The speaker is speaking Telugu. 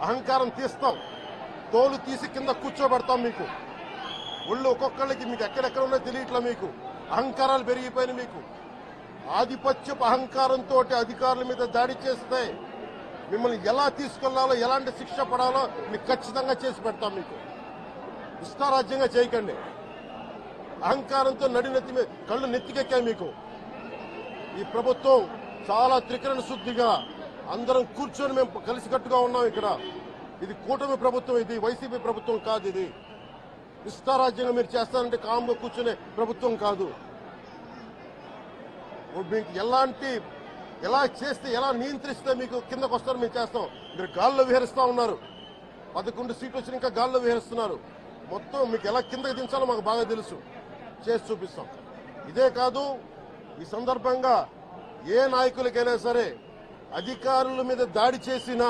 అహంకారం తీస్తాం, తోలు తీసి కింద కూర్చోబెడతాం. మీకు ఒళ్ళు ఒక్కొక్కళ్ళకి మీకు ఎక్కడెక్కడ ఉన్నా తెలియట్లా. మీకు అహంకారాలు పెరిగిపోయినాయి. మీకు ఆధిపత్యపు అహంకారంతో అధికారుల మీద దాడి చేస్తే మిమ్మల్ని ఎలా తీసుకెళ్లాలో, ఎలాంటి శిక్ష పడాలో మీకు ఖచ్చితంగా చేసి పెడతాం. మీకు ఇష్టారాజ్యంగా చేయకండి. అహంకారంతో నడినెత్తి మీద కళ్ళు నెత్తికెక్కాయి. మీకు ఈ ప్రభుత్వం చాలా త్రికరణ శుద్ధిగా అందరం కూర్చొని మేము కలిసికట్టుగా ఉన్నాం. ఇక్కడ ఇది కూటమి ప్రభుత్వం, ఇది వైసీపీ ప్రభుత్వం కాదు. ఇది ఇష్టారాజ్యంగా మీరు చేస్తారంటే కామ్గా కూర్చునే ప్రభుత్వం కాదు. మీకు ఎలా చేస్తే, ఎలా నియంత్రిస్తే మీకు కిందకు వస్తారో మేము చేస్తాం. మీరు గాల్లో విహరిస్తా ఉన్నారు. 11 సీట్లు వచ్చి ఇంకా గాల్లో విహరిస్తున్నారు. మొత్తం మీకు ఎలా కిందకి దించాలో మాకు బాగా తెలుసు. చేసి చూపిస్తాం. ఇదే కాదు, ఈ సందర్భంగా ఏ నాయకులకైనా సరే అధికారుల మీద దాడి చేసినా